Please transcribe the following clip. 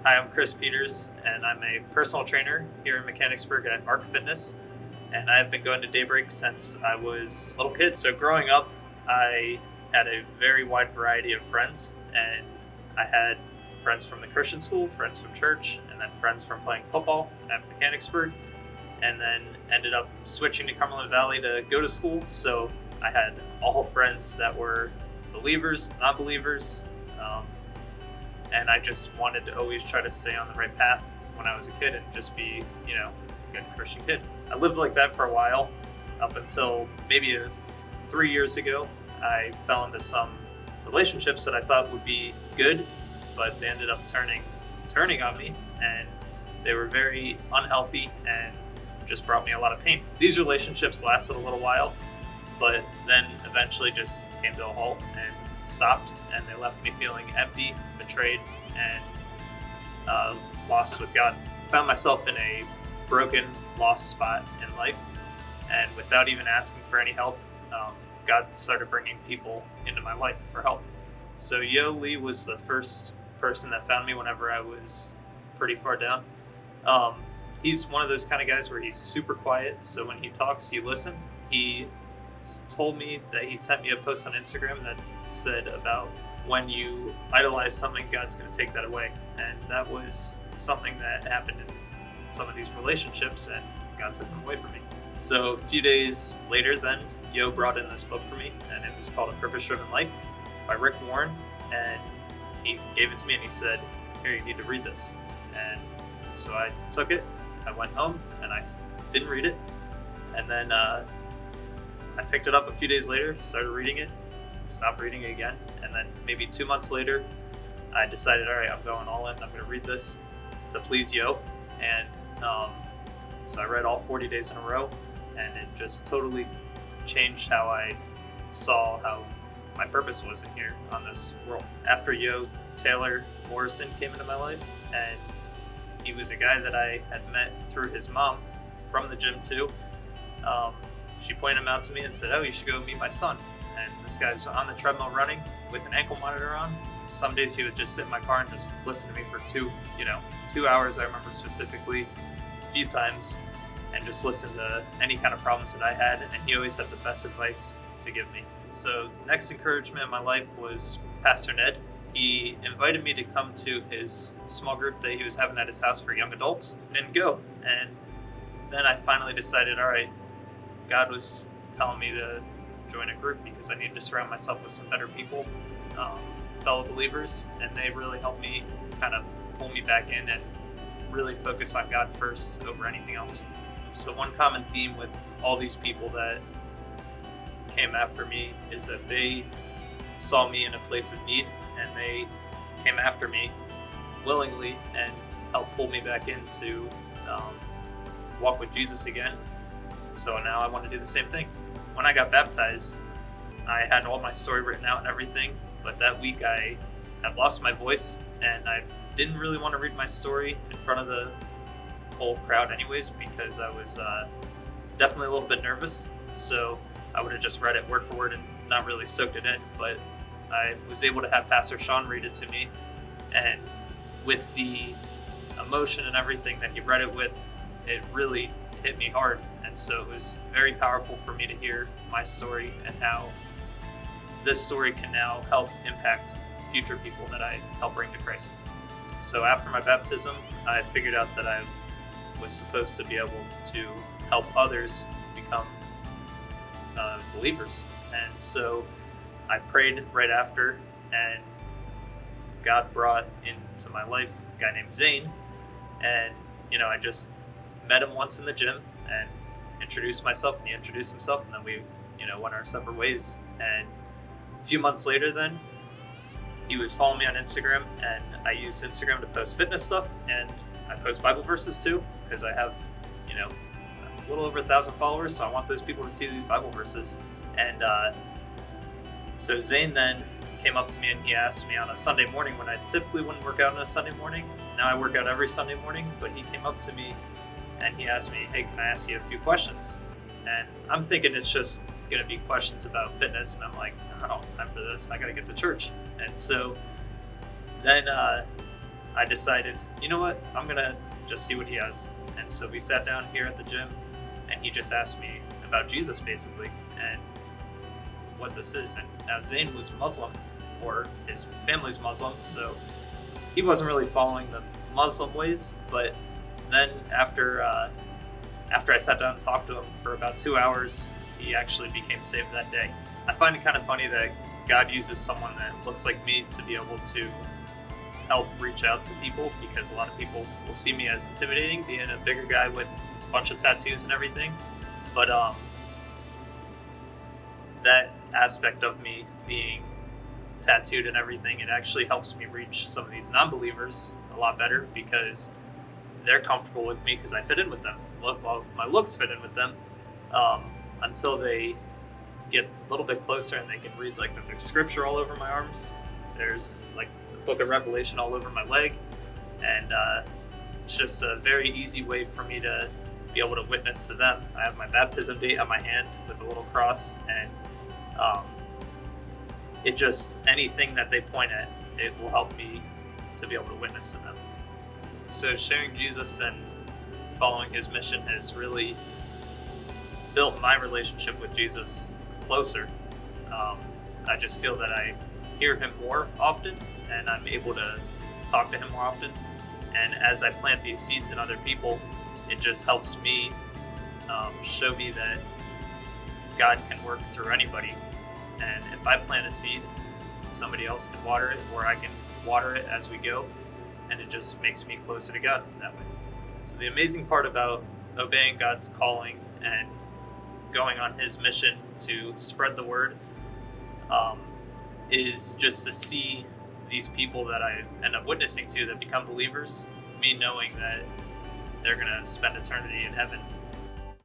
Hi, I'm Chris Peters, and I'm a personal trainer here in Mechanicsburg at Arc Fitness. And I've been going to Daybreak since I was a little kid. So growing up, I had a very wide variety of friends, and I had friends from the Christian school, friends from church, and then friends from playing football at Mechanicsburg, and then ended up switching to Cumberland Valley to go to school. So I had all friends that were believers, non-believers, um, and I just wanted to always try to stay on the right path when I was a kid and just be, a good Christian kid. I lived like that for a while, up until maybe 3 years ago. I fell into some relationships that I thought would be good, but they ended up turning on me, and they were very unhealthy and just brought me a lot of pain. These relationships lasted a little while, but then eventually just came to a halt and stopped, and they left me feeling empty, betrayed, and lost with God. Found myself in a broken, lost spot in life, and without even asking for any help, God started bringing people into my life for help. So Yo Lee was the first person that found me whenever I was pretty far down. Um, he's one of those kind of guys where he's super quiet, so when he talks, you listen. He told me that he sent me a post on Instagram that said about when you idolize something, God's going to take that away. And that was something that happened in some of these relationships, and God took them away from me. So a few days later, then Yo brought in this book for me, and it was called A Purpose-Driven Life by Rick Warren. And he gave it to me and he said, "Here, you need to read this." And so I took it, I went home, and I didn't read it. And then I picked it up a few days later, started reading it, stopped reading it again, and then maybe 2 months later, I decided, all right, I'm going all in. I'm going to read this to please Yo, and so I read all 40 days in a row, and it just totally changed how I saw how my purpose was in here on this world. After Yo, Taylor Morrison came into my life, and he was a guy that I had met through his mom from the gym too. She pointed him out to me and said, "Oh, you should go meet my son." And this guy was on the treadmill running with an ankle monitor on. Some days he would just sit in my car and just listen to me for 2 hours. I remember specifically a few times, and just listen to any kind of problems that I had. And he always had the best advice to give me. So next encouragement in my life was Pastor Ned. He invited me to come to his small group that he was having at his house for young adults, and go. And then I finally decided, all right, God was telling me to join a group because I needed to surround myself with some better people, fellow believers, and they really helped me kind of pull me back in and really focus on God first over anything else. So one common theme with all these people that came after me is that they saw me in a place of need, and they came after me willingly and helped pull me back in to walk with Jesus again. So now I want to do the same thing. When I got baptized, I had all my story written out and everything, but that week I had lost my voice, and I didn't really want to read my story in front of the whole crowd anyways, because I was definitely a little bit nervous. So I would have just read it word for word and not really soaked it in, but I was able to have Pastor Sean read it to me, and with the emotion and everything that he read it with, it really hit me hard. And so it was very powerful for me to hear my story and how this story can now help impact future people that I help bring to Christ. So after my baptism, I figured out that I was supposed to be able to help others become believers. And so I prayed right after, and God brought into my life a guy named Zane. And I just met him once in the gym and introduced myself, and he introduced himself, and then we went our separate ways. And a few months later, then he was following me on Instagram, and I use Instagram to post fitness stuff, and I post Bible verses too, because I have a little over 1,000 followers, so I want those people to see these Bible verses. And so Zane then came up to me and he asked me on a Sunday morning, when I typically wouldn't work out on a Sunday morning. Now I work out every Sunday morning, but he came up to me and he asked me, "Hey, can I ask you a few questions?" And I'm thinking it's just going to be questions about fitness, and I'm like, I don't have time for this. I got to get to church. And so then I decided, you know what, I'm gonna just see what he has. And so we sat down here at the gym, and he just asked me about Jesus basically, and what this is. And now Zane was Muslim, or his family's Muslim, so he wasn't really following the Muslim ways. But then after I sat down and talked to him for about 2 hours, he actually became saved that day. I find it kind of funny that God uses someone that looks like me to be able to help reach out to people, because a lot of people will see me as intimidating, being a bigger guy with a bunch of tattoos and everything. But that aspect of me being tattooed and everything, it actually helps me reach some of these non-believers a lot better, because they're comfortable with me because I fit in with them. Well, my looks fit in with them, until they get a little bit closer and they can read like the scripture all over my arms. There's like the book of Revelation all over my leg, and it's just a very easy way for me to be able to witness to them. I have my baptism date on my hand with a little cross, and it just, anything that they point at, it will help me to be able to witness to them. So sharing Jesus and following his mission has really built my relationship with Jesus closer. I just feel that I hear him more often, and I'm able to talk to him more often. And as I plant these seeds in other people, it just helps me show me that God can work through anybody. And if I plant a seed, somebody else can water it, or I can water it as we go, and it just makes me closer to God that way. So the amazing part about obeying God's calling and going on his mission to spread the word is just to see these people that I end up witnessing to that become believers, me knowing that they're going to spend eternity in heaven,